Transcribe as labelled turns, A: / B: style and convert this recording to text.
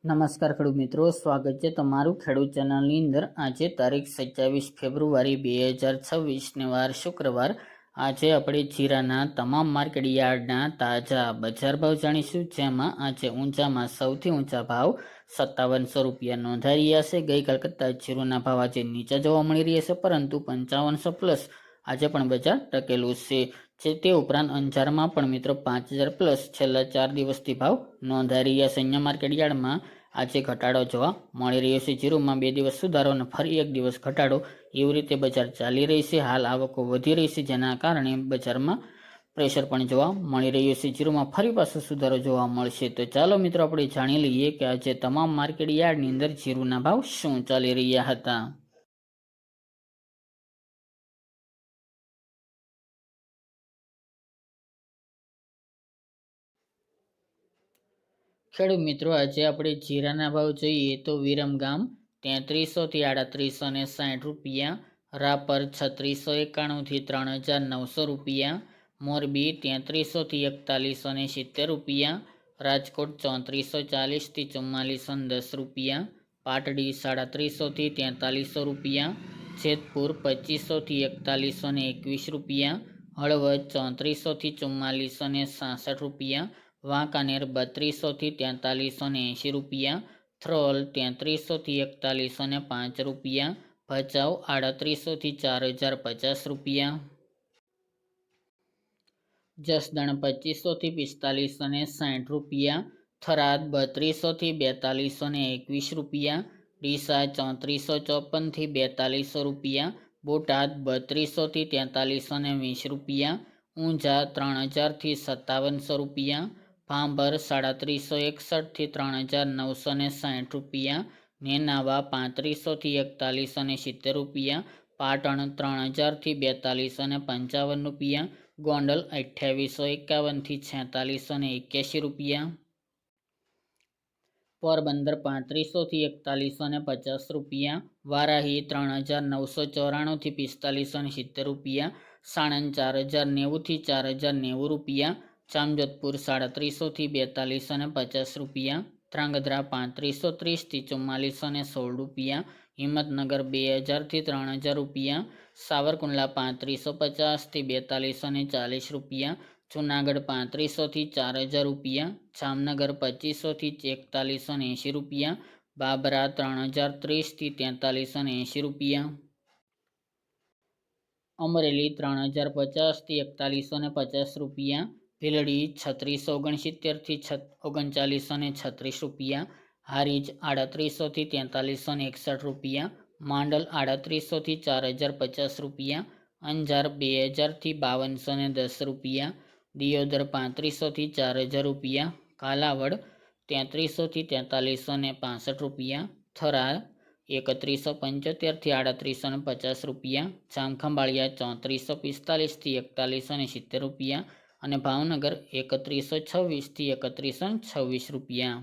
A: નમસ્કાર ખેડૂત મિત્રો, સ્વાગત છે તમારું ખેડૂત ચેનલની અંદર। આજે તારીખ 27 ફેબ્રુઆરી 2026 ને વાર શુક્રવાર। આજે આપણે જીરાના તમામ માર્કેટ યાર્ડના તાજા બજાર ભાવ જાણીશું, જેમાં આજે ઊંચામાં સૌથી ઊંચા ભાવ 5700 રૂપિયા નોંધાઈ રહ્યા છે। ગઈકાલ કરતાં જીરુના ભાવ આજે નીચા જોવા મળી રહ્યા છે, પરંતુ 5500 પ્લસ આજે પણ બજાર ટકેલું છે। તે ઉપરાંત અંજારમાં પણ મિત્રો 5000 પ્લસ છેલ્લા 4 દિવસથી ભાવ નોંધાઈ રહ્યા છે। અહીંયા માર્કેટ યાર્ડમાં આજે ઘટાડો જોવા મળી રહ્યો છે। જીરુમાં 2 દિવસ સુધારો અને ફરી 1 દિવસ ઘટાડો, એવી રીતે બજાર ચાલી રહી છે। હાલ આવકો વધી રહી છે, જેના કારણે બજારમાં પ્રેશર પણ જોવા મળી રહ્યું છે। જીરુમાં ફરી પાછો સુધારો જોવા મળશે। તો ચાલો મિત્રો આપણે જાણી લઈએ કે આજે તમામ માર્કેટ યાર્ડની અંદર જીરુના ભાવ શું ચાલી રહ્યા હતા। ખેડૂત મિત્રો, આજે આપણે જીરાના ભાવ જોઈએ તો વિરમગામ 3300 થી 3860 રૂપિયા, રાપર 3691 થી 3900 રૂપિયા, મોરબી 3300 થી 4170 રૂપિયા, રાજકોટ 3440 થી 4410 રૂપિયા, પાટડી 350 થી 4300 રૂપિયા, જેતપુર 2500 થી 4121 રૂપિયા, હળવદ 3400 થી 4466 રૂપિયા, વાંકાનેર 3200 થી 4380 રૂપિયા, થ્રોલ 3300 થી 4105 રૂપિયા, ભચાઉ 3800 થી 4050 રૂપિયા, જસદણ 2500 થી 4560 રૂપિયા, થરાદ 3200 થી 4221 રૂપિયા, ડીસા 3454 થી 4200 રૂપિયા, બોટાદ 3200 થી 4320 રૂપિયા, ઊંઝા 3000 થી 5700 રૂપિયા, ભાંભર 3761 થી 3960 રૂપિયા, નેનાવા 3500 થી 4170 રૂપિયા, પાટણ 3000 થી 4255 રૂપિયા, ગોંડલ 2851 થી 4681 રૂપિયા, પોરબંદર 3500 થી 4150 રૂપિયા, વારાહી 3994 થી 4570 રૂપિયા, સાણંદ 4090 થી 4090 રૂપિયા, જામજોધપુર 3700 થી 4250 રૂપિયા, ધ્રાંગધ્રા 3530 થી 4416 રૂપિયા, હિંમતનગર 2000 થી 3000 રૂપિયા, સાવરકુંડલા 3550 થી 4240 રૂપિયા, જુનાગઢ 3500 થી 4000 રૂપિયા, જામનગર 2500 થી 4180 રૂપિયા, બાબરા 3030 થી 4380 રૂપિયા, અમરેલી 3050 થી 4150 રૂપિયા, ભીલડી 3669 થી 3936 રૂપિયા, હારીજ 3800 થી 4361 રૂપિયા, માંડલ 3800 થી 4050 રૂપિયા, અંજાર 2000 થી 5210 રૂપિયા, દિયોદર 3500 થી 4000 રૂપિયા, કાલાવડ 3300 થી 4365 રૂપિયા, થરા 3175 થી 3850 રૂપિયા, જામખંભાળિયા 3445 થી 4170 રૂપિયા અને ભાવનગર 3126 થી 3126 રૂપિયા।